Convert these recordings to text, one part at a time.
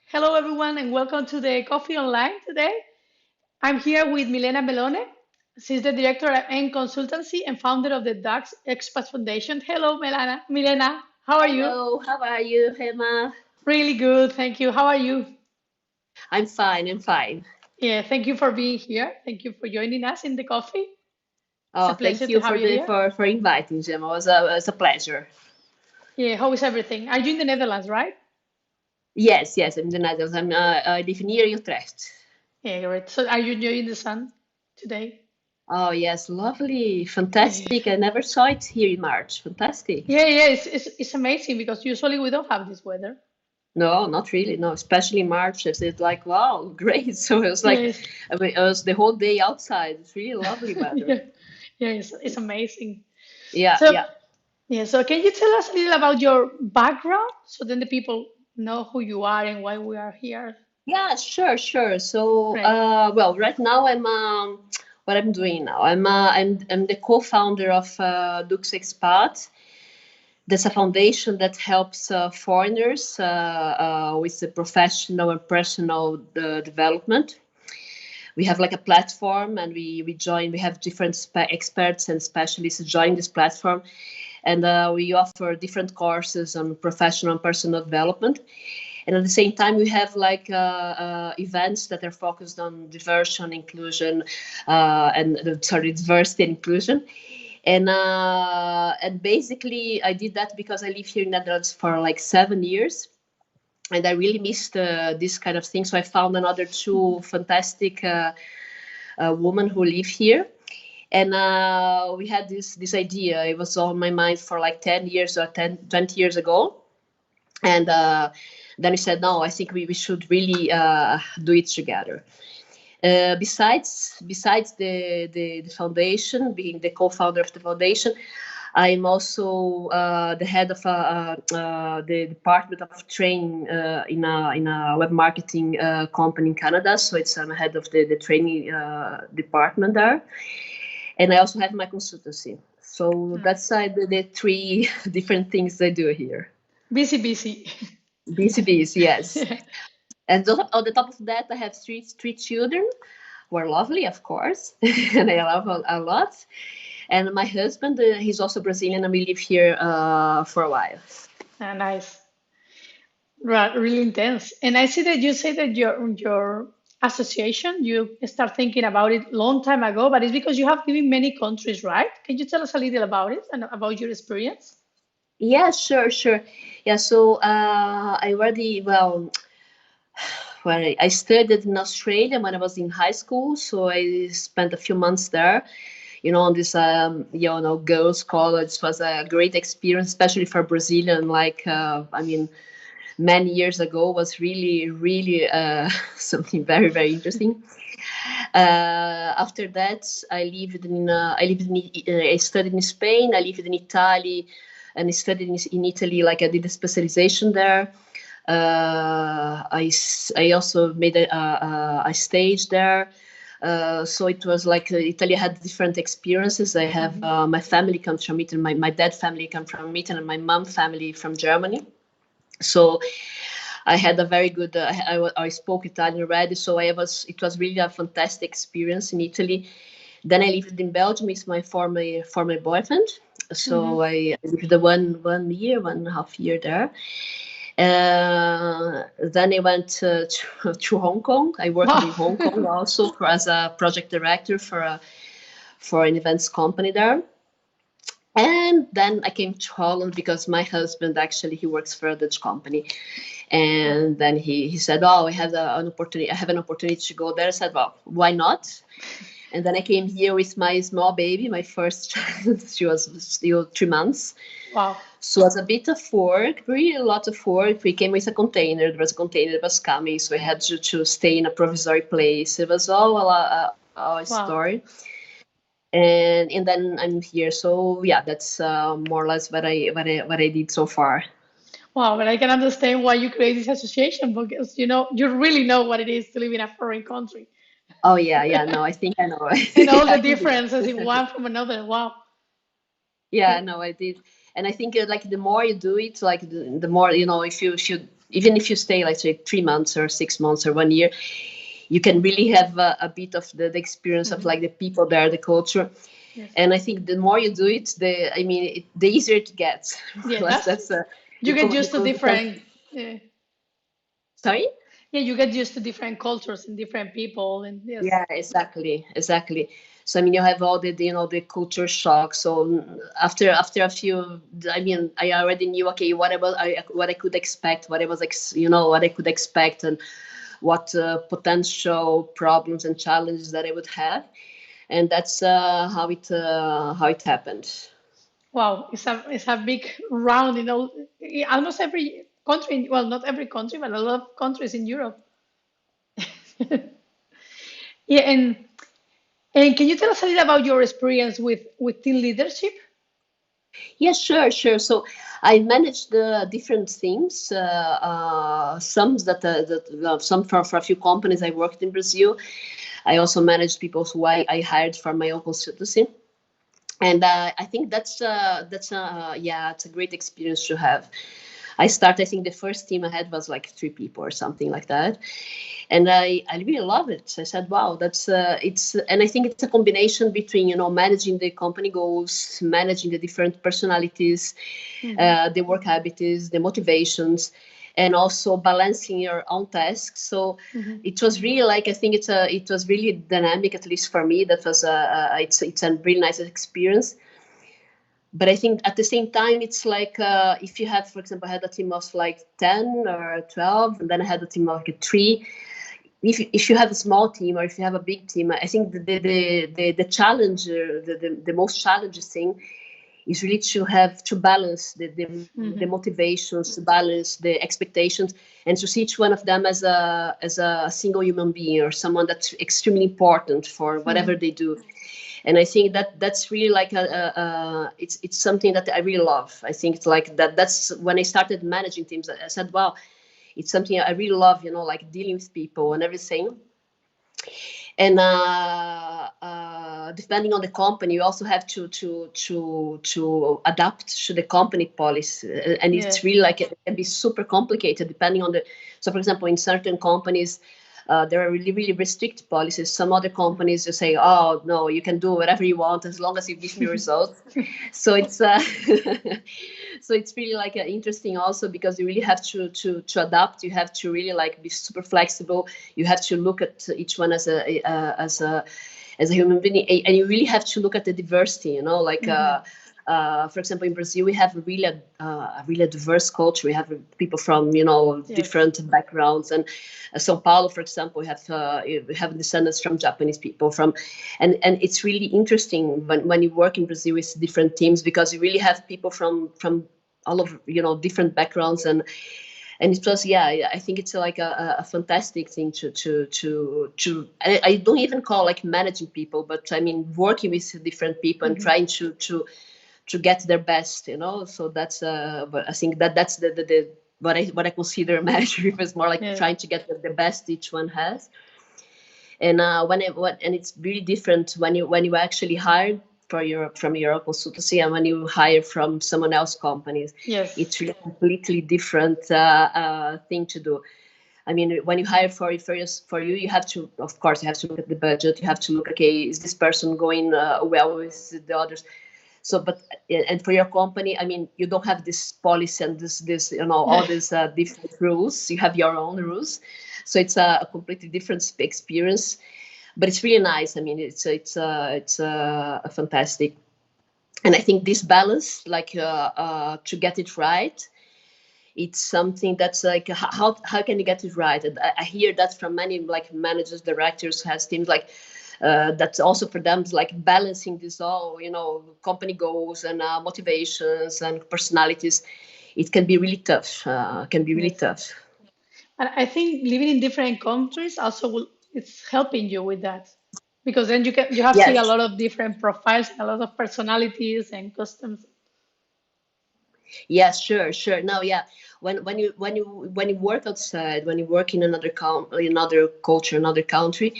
Hello, everyone, and welcome to the Coffee Online today. I'm here with Mirela Mellone. She's the director and consultancy and founder of the Ducks Expat Foundation. Hello, Milena. How are you? Hello, how are you, Gemma? Really good, thank you. How are you? I'm fine, I'm fine. Yeah, thank you for being here. Thank you for joining us in the coffee. It's a Oh, pleasure thank to you have for you the here. for inviting, Gemma. It was a pleasure. Yeah, how is everything? Are you in the Netherlands, right? Yes, I'm in the Netherlands. I live near Utrecht. Yeah, great. So are you enjoying the sun today? Oh yes, lovely, Yeah, fantastic. I never saw it here in March. Fantastic. yeah, it's amazing because usually we don't have this weather. No, not really. No, especially in March. It's like wow, great. So it was like Yes. I mean, it was the whole day outside. It's really lovely weather. Yeah, yeah, it's amazing. Yeah, So, yeah. yeah, so can you tell us a little about your background so then the people know who you are and why we are here? Yeah, sure. So, Right. well, right now what I'm doing now. I'm the co-founder of Dux Expat. That's a foundation that helps foreigners with the professional and personal development. We have like a platform, and we join. We have different experts and specialists join this platform, and we offer different courses on professional and personal development. And at the same time, we have like events that are focused on diversion, inclusion, diversity and inclusion. And basically, I did that because I live here in Netherlands for like 7 years, and I really missed this kind of thing. So I found another two fantastic women who live here, and we had this idea. It was on my mind for like 10 years or 20 years ago, and then we said, no, I think we should really do it together. Besides the foundation, being the co-founder of the foundation, I'm also the head of the department of training in a web marketing company in Canada. So I'm head of the training department there, and I also have my consultancy. So that's the three different things I do here. Busy, busy. BCBs, yes. Yeah. And on the top of that, I have three children who are lovely, of course, and I love a lot. And my husband, he's also Brazilian, and we live here for a while. Nice. Right, really intense. And I see that you say that your association, you start thinking about it long time ago, but it's because you have lived in many countries, right? Can you tell us a little about it and about your experience? Yeah, sure. Yeah, so I already, well, I studied in Australia when I was in high school, so I spent a few months there. On this, girls' college was a great experience, especially for Brazilian. Like, I mean, many years ago was really something very interesting. After that, I studied in Spain. I lived in Italy, and I studied in Italy. Like I did a specialization there. I also made a stage there. So it was like Italy had different experiences. I have Mhm. my family comes from Italy. My dad family comes from Italy, and my mom family from Germany. So I had a very good. I spoke Italian already, so it was really a fantastic experience in Italy. Then I lived in Belgium with my former boyfriend. So Mhm. I lived the 1 year, 1.5 year there. Then I went to Hong Kong. I worked Wow. in Hong Kong also as a project director for an events company there. And then I came to Holland because my husband actually he works for a Dutch company, and then he said, "Oh, an opportunity. I have an opportunity to go there." I said, "Well, why not?" And then I came here with my small baby, my first child. She was still 3 months. Wow. So it was a bit of work, really a lot of work. We came with a container. There was a container that was coming, so we had to stay in a provisory place. It was all a Wow. story. And then I'm here. So yeah, that's more or less what I did so far. Wow, but I can understand why you create this association because you really know what it is to live in a foreign country Oh yeah. No, I think I know. and all the I did. differences in one from another. Wow. Yeah, no, I did. And I think like the more you do it, like the more if you even if you stay like say 3 months or 6 months or 1 year, you can really have a bit of the experience of like the people there, the culture. Yes. And I think the more you do it, the easier it gets. Yeah, That's you get used to different. Sorry? Yeah, you get used to different cultures and different people, and yes. Yeah, exactly. So I mean, you have all the culture shock. So after a few, I mean, I already knew okay what I could expect, what I was what I could expect, and what potential problems and challenges that I would have, and that's how it happened. Wow, it's a big round, almost every country. Well, not every country, but a lot of countries in Europe. Yeah, and can you tell us a little about your experience with team leadership? Yeah, sure. So I managed the different things. Some for a few companies I worked in Brazil. I also managed people who I hired for my own consultancy. And I think it's a great experience to have. I think the first team I had was like 3 people or something like that. And I really love it. I said, wow, and I think it's a combination between, managing the company goals, managing the different personalities, the work habits, the motivations, and also balancing your own tasks. So it was really like, I think it was really dynamic, at least for me. That was it's a really nice experience. But I think at the same time, it's like if you have, for example, I had a team of like 10 or 12, and then I had a team of like 3. If you have a small team or if you have a big team, I think the challenge, the most challenging thing is really to balance the motivations, to balance the expectations, and to see each one of them as a single human being or someone that's extremely important for whatever they do. And I think that's really like it's something that I really love. I think it's like that's when I started managing teams. I said, wow, it's something I really love, like dealing with people and everything. And depending on the company, you also have to adapt to the company policy, and it's really like it can be super complicated depending on the. So, for example, in certain companies, there are really, really restricted policies. Some other companies just say, "Oh no, you can do whatever you want as long as you give me results." So it's so it's really like interesting also because you really have to adapt. You have to really like be super flexible. You have to look at each one as a human being, and you really have to look at the diversity. For example, in Brazil, we have a really diverse culture. We have people from different backgrounds, and São Paulo, for example, we have descendants from Japanese people. And it's really interesting when you work in Brazil with different teams because you really have people from all of different backgrounds and it was I think it's like a fantastic thing to I don't even call like managing people, but I mean working with different people and trying to get their best, so that's but I think that's the what I consider management is more like trying to get the best each one has. And and it's really different when you actually hire from your consultancy and when you hire from someone else's companies. It's really a completely different thing to do. I mean, when you hire for you, you have to, of course, you have to look at the budget. You have to look, okay, is this person going well with the others? So, and for your company, I mean, you don't have this policy and this all these different rules. You have your own rules, so it's a completely different experience. But it's really nice. I mean, it's a fantastic, and I think this balance, like to get it right, it's something that's like how can you get it right? And I hear that from many like managers, directors, has teams like. That's also for them like balancing this all, company goals and motivations and personalities. It can be really tough. Tough. And I think living in different countries also it's helping you with that because then you have seen a lot of different profiles, a lot of personalities and customs. Yes, sure. No, yeah. When you work outside, when you work in another culture, another country,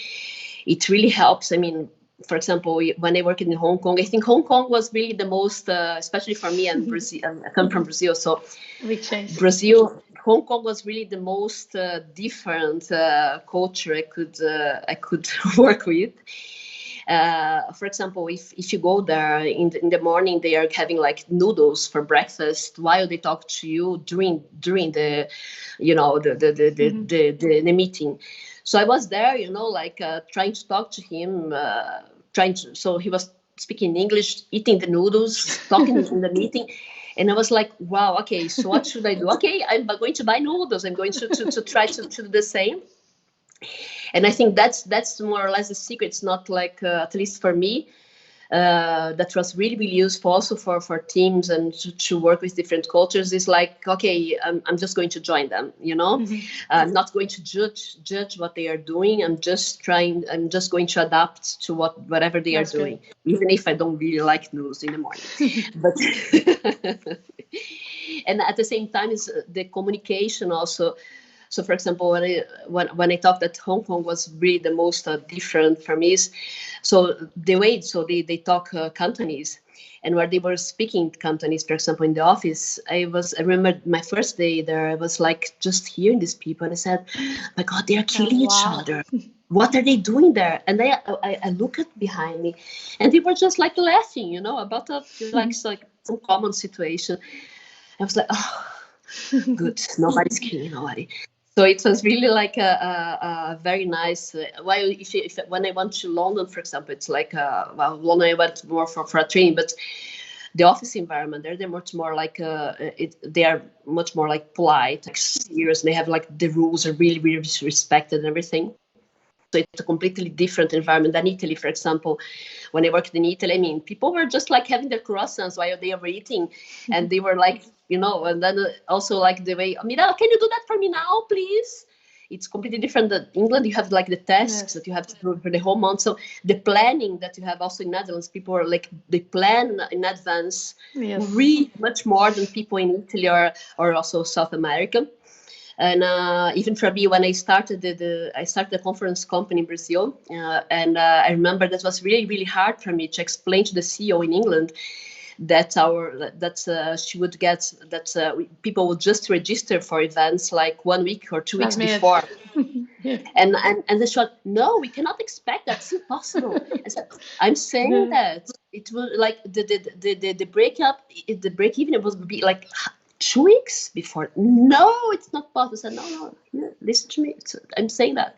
it really helps. I mean, for example, when I worked in Hong Kong, I think Hong Kong was really the most, especially for me and Brazil. I come from Brazil, so Big change. Brazil, Hong Kong was really the most different culture I could work with. For example, if you go there in the morning, they are having like noodles for breakfast while they talk to you during the, you know, the meeting. So I was there, you know, like trying to talk to him, so he was speaking English, eating the noodles, talking in the meeting. And I was like, wow, okay, so what should I do? Okay, I'm going to buy noodles. I'm going to try to do the same. And I think that's more or less the secret. It's not like, at least for me, that was really, really useful also for teams and to work with different cultures. Is like, okay, I'm just going to join them, you know. I'm not going to judge what they are doing. I'm just going to adapt to whatever they are doing, even if I don't really like news in the morning. But and at the same time is the communication also. So, for example, when I talked that Hong Kong was really the most different for me, so they talk Cantonese, and where they were speaking Cantonese, for example, in the office, I remember my first day there, I was like just hearing these people, and I said, "My God, they are killing each other. What are they doing there?" And I look at behind me, and they were just like laughing, you know, about like some common situation. I was like, oh, good, nobody's killing nobody. So it was really like a very nice. While when I went to London, for example, it's like London I went more for a training, but the office environment they're much more like they are much more like polite, like serious, and they have like the rules are really, really respected and everything. So it's a completely different environment than Italy, for example. When I worked in Italy, I mean, people were just like having their croissants while they were eating, and they were like, you know, and then also like the way, Mirela, can you do that for me now, please? It's completely different than England. You have like the tasks that you have to do for the whole month. So the planning that you have also in Netherlands, people are like, they plan in advance really much more than people in Italy or also South America. And even for me, when I started I started a conference company in Brazil, and I remember that was really, really hard for me to explain to the CEO in England that she would get that people would just register for events like 1 week or 2 weeks before. And they said, no, we cannot expect that. It's impossible. I said, I'm saying that it will like the break even it would be like 2 weeks before. No, it's not possible. I said, no, listen to me. I'm saying that.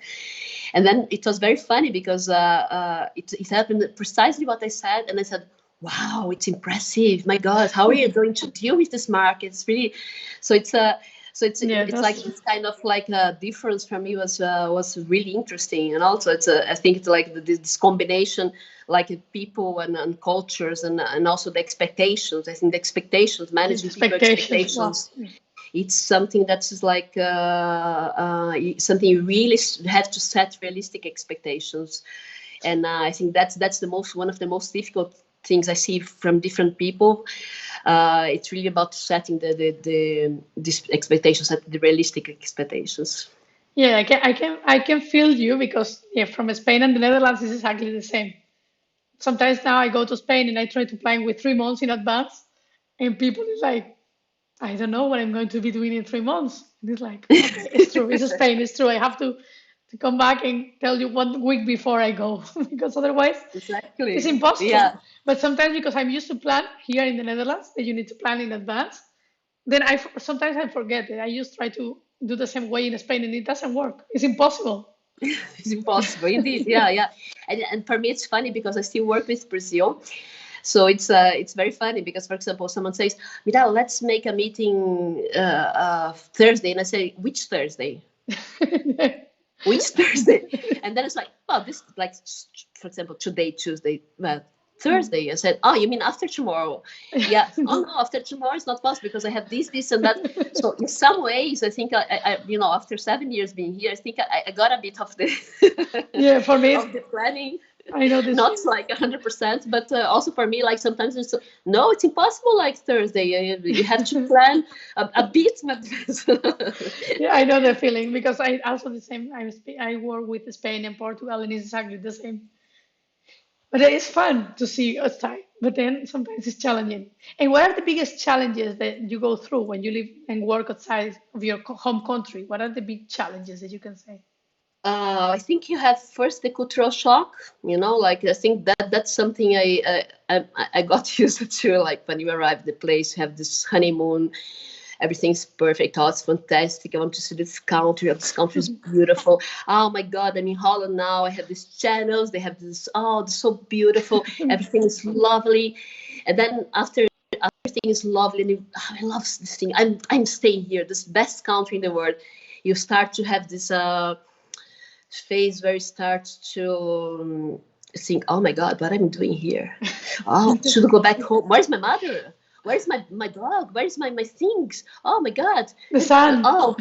And then it was very funny because it happened precisely what I said. And I said, wow, it's impressive. My God, how are you going to deal with this market? It's really, it's like this kind of like a difference for me was really interesting. And also I think it's like this combination, like people and cultures and also the expectations. I think the expectations, managing people's expectations. Wow. It's something that's like something you really have to set realistic expectations. And I think that's one of the most difficult things I see from different people. It's really about setting these expectations, the realistic expectations. Yeah, I can feel you because from Spain and the Netherlands is exactly the same. Sometimes now I go to Spain and I try to plan with 3 months in advance, and people is like, I don't know what I'm going to be doing in 3 months. And it's like, okay, it's true. It's Spain. It's true. I have to come back and tell you 1 week before I go because otherwise it's impossible. Yeah. But sometimes because I'm used to plan here in the Netherlands that you need to plan in advance, then sometimes I forget it. I just try to do the same way in Spain and it doesn't work. It's impossible. It's impossible indeed. Yeah. And for me, it's funny because I still work with Brazil. So it's very funny because, for example, someone says, Mirela, let's make a meeting Thursday. And I say, which Thursday? Which Thursday? And then it's like, oh, this like, for example, today, Tuesday, well, Thursday. I said, oh, you mean after tomorrow? Yeah. Oh, no, after tomorrow is not possible because I have this, and that. So in some ways, I think I after 7 years being here, I think I got a bit of the for me of the planning. I know this. Not like 100%, but also for me, like sometimes it's impossible. Like Thursday, you have to plan a bit. Yeah, I know the feeling because I also the same. I work with Spain and Portugal, and it's exactly the same. But it is fun to see outside, but then sometimes it's challenging. And what are the biggest challenges that you go through when you live and work outside of your home country? What are the big challenges that you can say? I think you have first the cultural shock. Like I think that's something I got used to. Like when you arrive at the place, you have this honeymoon, everything's perfect. Oh, it's fantastic. I want to see this country. Oh, this country is beautiful. Oh my God, I'm in Holland now. I have these channels. They have this. Oh, it's so beautiful. Everything is lovely. And then after everything is lovely, and I love this thing. I'm staying here. This best country in the world. You start to have this phase where you start to think, oh my God, what I'm doing here? Oh, should I go back home? Where's my mother? Where's my dog? Where's my things? Oh my God. The sun. Oh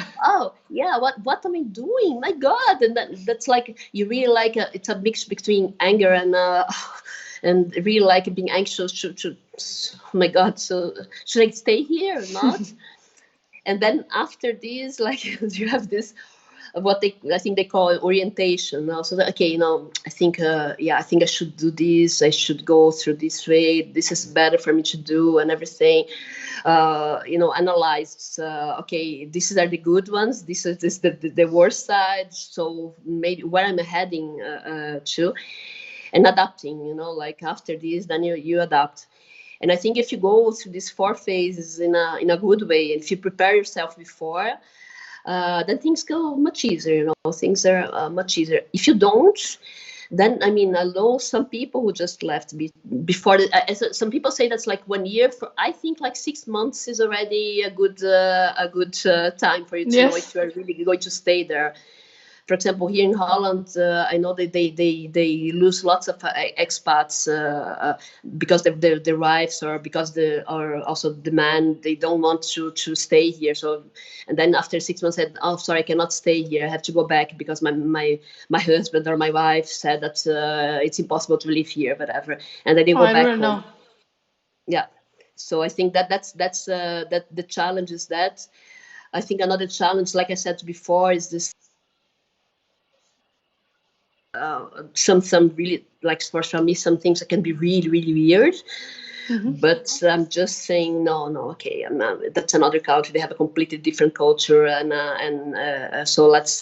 yeah, what am I doing? My God. And that's like, you really like, it's a mix between anger and really like being anxious to oh my God, so should I stay here or not? And then after this, like you have this, I think they call it orientation. So that, okay, I think I think I should do this. I should go through this way. This is better for me to do, and everything. Analyze. Okay, these are the good ones. This is the worst side. So maybe where I'm heading to, and adapting. Like after this, then you adapt. And I think if you go through these 4 phases in a good way, and if you prepare yourself before, then things go much easier. Things are much easier. If you don't, then I know some people who just left before. Some people say that's like 1 year. I think like 6 months is already a good time for you to know if you are really going to stay there. For example, here in Holland, I know that they lose lots of expats because of their wives, or because or also the man, they don't want to stay here. So, and then after 6 months, said, "Oh, sorry, I cannot stay here. I have to go back because my husband or my wife said that it's impossible to live here, whatever." And then they go back home. Know. Yeah. So I think that's that the challenge is that. I think another challenge, like I said before, is this. Some really, like for me, some things that can be really, really weird. Mm-hmm. But I'm just saying, no, okay, that's another country. They have a completely different culture, and so let's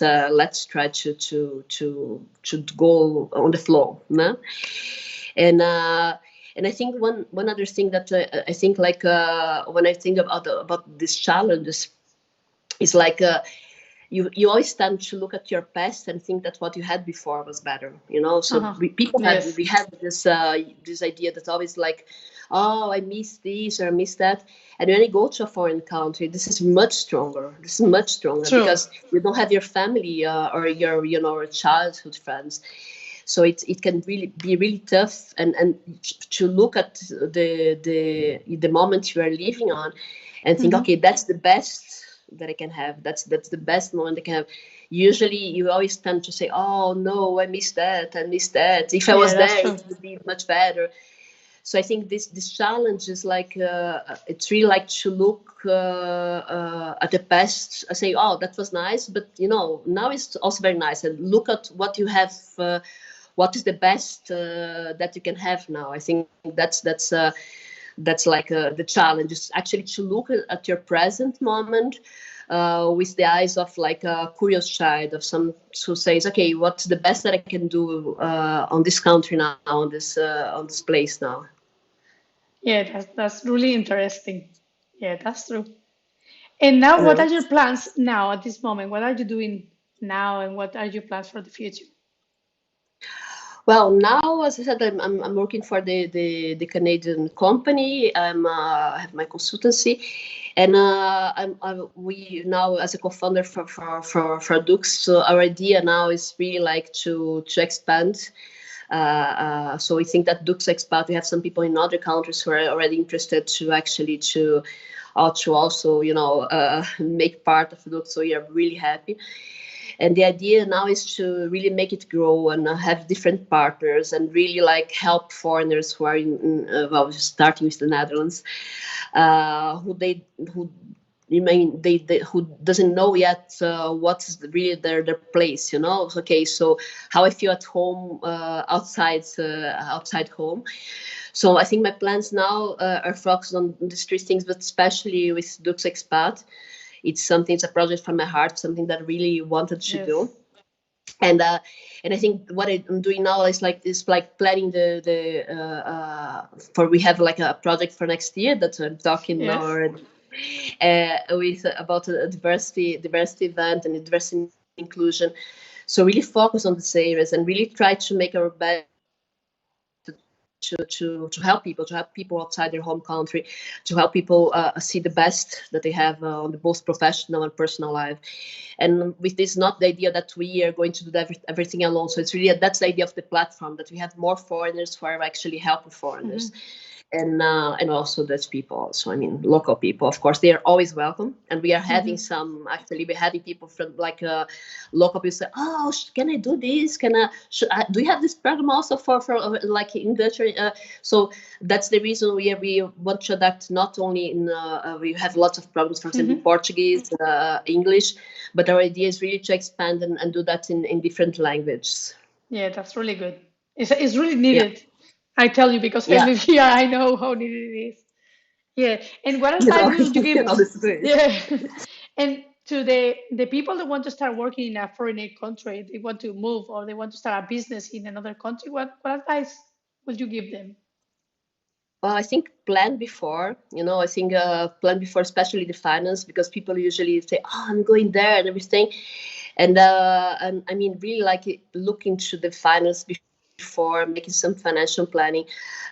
try to go on the flow, no? And I think one other thing that I think, like when I think about these challenges, is like. You always tend to look at your past and think that what you had before was better, So we have this idea that's always like, oh, I miss this or I miss that. And when you go to a foreign country, this is much stronger. True. Because you don't have your family or your childhood friends. So it can really be really tough, and to look at the moment you are living on, and think, okay, that's the best that I can have. That's the best moment I can have. Usually you always tend to say, oh no, I miss that. If I was there, it would be much better. So I think this challenge is like, it's really like to look at the past and say, oh, that was nice, but now it's also very nice, and look at what you have, what is the best that you can have now. I think that's like the challenge, is actually to look at your present moment with the eyes of like a curious child, of some who says, okay, what's the best that I can do on this country now, on this place now. Yeah, that's really interesting. Yeah, that's true. And now, what are your plans now at this moment? What are you doing now, and what are your plans for the future? Well, now, as I said, I'm working for the Canadian company. I have my consultancy, and we now, as a co-founder for Dux. So our idea now is really like to expand. So we think that Dux Expat, we have some people in other countries who are already interested to actually to also make part of Dux. So we are really happy. And the idea now is to really make it grow and have different partners, and really like help foreigners who are starting with the Netherlands, who they who doesn't know yet what's really their place, Okay, so how I feel at home, outside home. So I think my plans now are focused on these three things, but especially with Dux Expat. It's a project from my heart, something that I really wanted to Yes. do. And I think what I'm doing now is like planning for we have like a project for next year that I'm talking now Yes. already, with about a diversity event and diversity inclusion. So really focus on these areas and really try to make our best to help people outside their home country, to help people see the best that they have on the both professional and personal life. And with this, not the idea that we are going to do everything alone. So it's really that's the idea of the platform, that we have more foreigners who are actually helping foreigners. And also Dutch people also. I mean, local people, of course, they are always welcome. And we are having we're having people from local people say, oh, can I do this? Do you have this program also for like in Dutch? So that's the reason we want to adapt not only in, we have lots of programs, for example, Portuguese, English, but our idea is really to expand and do that in different languages. Yeah, that's really good. It's really needed. I tell you, because I Yeah. live here, I know how needed it is. Yeah. And what advice would you give? The situation. Yeah. And to the people that want to start working in a foreign country, they want to move or they want to start a business in another country, what advice would you give them? Well, I think plan before, I think plan before, especially the finance, because people usually say, oh, I'm going there and everything. And I mean, really look into the finance before making some financial planning,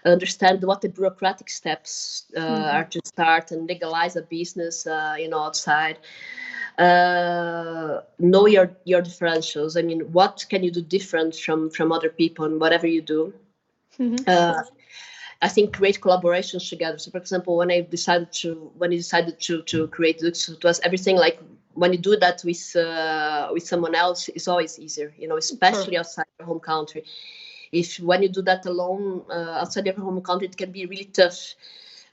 understand what the bureaucratic steps are to start and legalize a business, outside. Know your differentials. I mean, what can you do different from other people and whatever you do? I think create collaborations together. So, for example, when you decided to create Lux, it was everything like when you do that with someone else, it's always easier, especially outside your home country. When you do that alone outside your home country, it can be really tough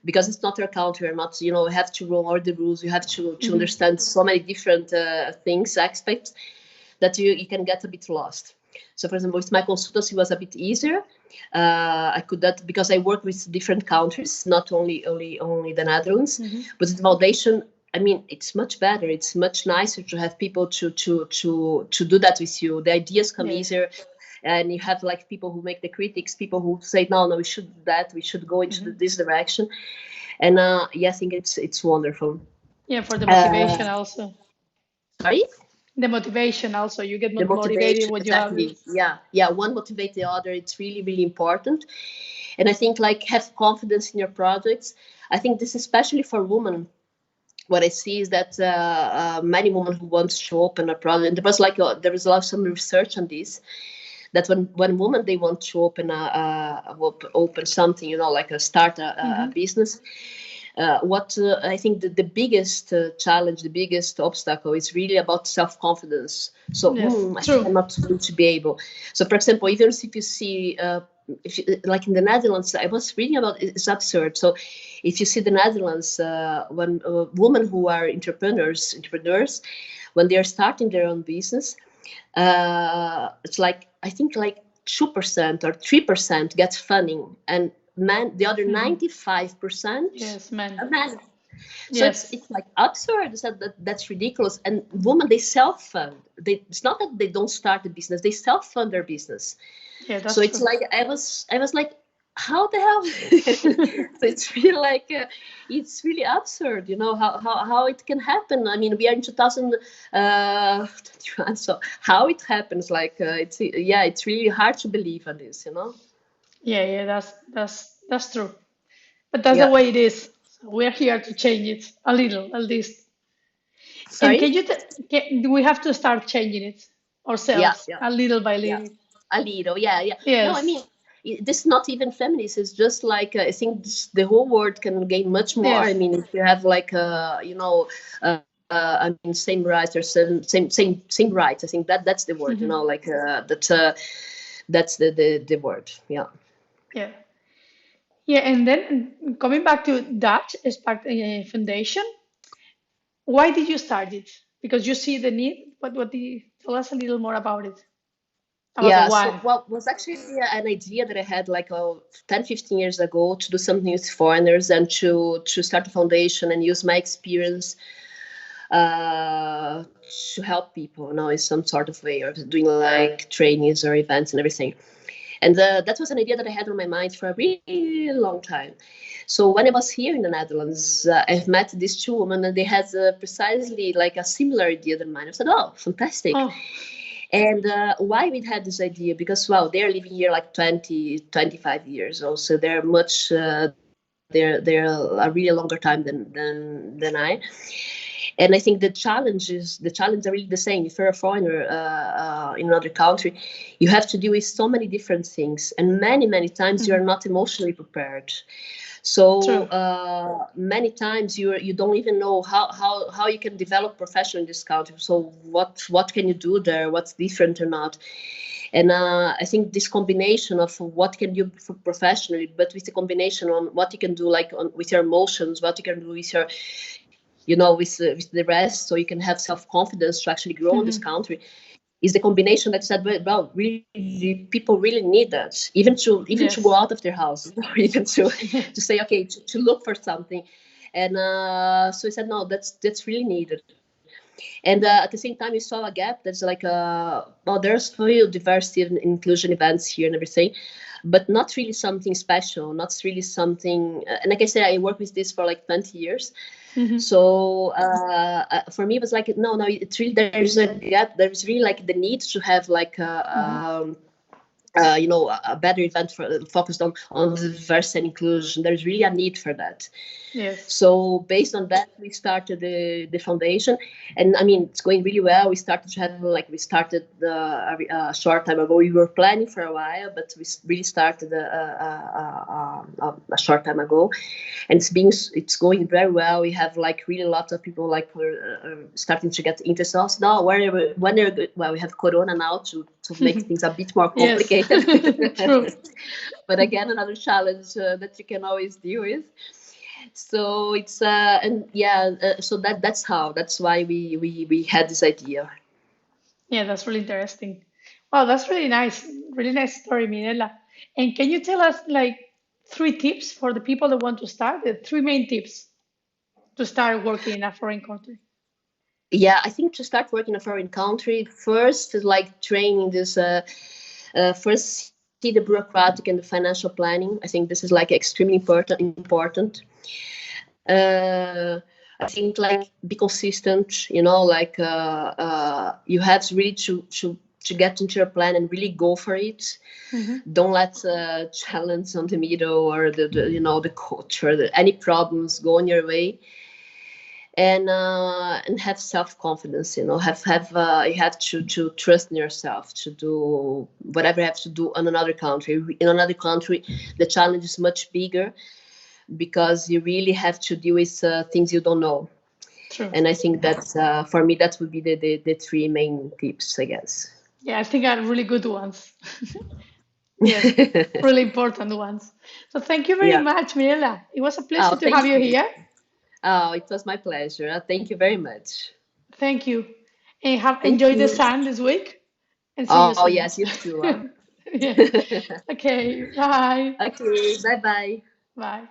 because it's not your country. Or not, you have to know all the rules. You have to understand so many different aspects that you can get a bit lost. So, for example, with my consultancy, it was a bit easier. I could that because I work with different countries, not only the Netherlands, but the foundation. I mean, it's much better. It's much nicer to have people to do that with you. The ideas come easier, and you have like people who make the critics, people who say, no, we should do that. We should go into this direction. And I think it's wonderful. Yeah, for the motivation also. Sorry. The motivation also, you get The motivated motivation, when you have exactly. Yeah, one motivate the other. It's really, really important. And I think have confidence in your projects. I think this, especially for women, what I see is that many women who want to open a project, there was some research on this, that when women they want to open something, like start a business. I think the biggest challenge, the biggest obstacle is really about self-confidence. So I think I'm not going to be able. So, for example, even if you see, like in the Netherlands, I was reading about it's absurd. So, if you see the Netherlands, when women who are entrepreneurs, when they are starting their own business, it's I think 2% or 3% gets funding, and the other 95% are men. So it's absurd. That's ridiculous. And women, they self-fund. It's not that they don't start a business; they self-fund their business. Yeah, that's so it's true. I was like, how the hell? So it's really it's really absurd, how it can happen. I mean, we are in 2021, so how it happens? It's really hard to believe on this, Yeah, that's true. But that's the way it is. So we're here to change it a little, at least. And Sorry. can you? We have to start changing it ourselves, Yeah. a little by little. A little, yeah. No, I Yes. mean, this is not even feminist. It's just I think the whole world can gain much more. I Yes. mean, if you have I mean, same rights or same rights. I think that's the word. That's the word. Yeah. Yeah. Yeah, and then coming back to Dutch Spark Foundation, Why did you start it? Because you see the need. What do you tell us a little more about it? About the Yeah, so why. what was actually an idea that I had like 10, 15 years ago to do something with foreigners and to start a foundation and use my experience uh, to help people, in some sort of way, or doing like trainings or events and everything. And that was an idea that I had on my mind for a really long time. So when I was here in the Netherlands, I've met these two women, and they had precisely like a similar idea than mine. I said, "Oh, fantastic!" Oh, And why we had this idea? Because well, they're living here like 20, 25 years old, so they're much. They're a really longer time than I. And I think the challenges are really the same. If you're a foreigner in another country, you have to deal with so many different things, and many times you are not emotionally prepared. So true. many times you don't even know how you can develop professional in this country. So what can you do there? What's different or not? And I think this combination of what can you do professionally, but with the combination on what you can do like with your emotions, what you can do with your with the rest, so you can have self-confidence to actually grow in this country, is the combination that said, well, really, people really need that, even to go Yes. out of their house, even to say, okay, to look for something. And so I said, no, that's really needed. And at the same time, we saw a gap. There's like well, there's still diversity and inclusion events here and everything, but not really something special, not really something. And like I said, I work with this for like 20 years. So for me, it was like, no, it's really, there's a gap. There's really like the need to have like a better event focused on diversity and inclusion. There's really a need for that. Yes. So based on that, we started the foundation, and I mean, it's going really well. We started a short time ago. We were planning for a while, but we really started a short time ago, and it's going very well. We have like really lots of people like starting to get interested. Also now, well, we have Corona now to make things a bit more Yes. complicated. True. But again, another challenge that you can always deal with. So it's and yeah, so that's why we had this idea. Yeah, that's really interesting. Wow, that's really nice. Really nice story, Mirela. And can you tell us like 3 tips for the people that want to start? The 3 main tips to start working in a foreign country. Yeah, I think to start working in a foreign country, first is like training this. First, see the bureaucratic and the financial planning. I think this is like extremely important. I think like be consistent. Like you have to really to get into your plan and really go for it. Don't let challenge on the middle or the coach or any problems go on your way. And have self-confidence. You have to trust in yourself to do whatever you have to do in another country. In another country, the challenge is much bigger because you really have to deal with things you don't know. True. And I think that's for me that would be the 3 main tips, I guess. Yeah, I think are really good ones. Yes, really important ones. So thank you very Yeah. much, Mirela. It was a pleasure Oh, to have thank you you. here. Oh, it was my pleasure. Thank you very much. Thank you. And have Thank enjoyed the you. sun this week and see you Oh, soon. yes, you too. Huh? Yes. Okay, bye. Okay, bye bye. Bye.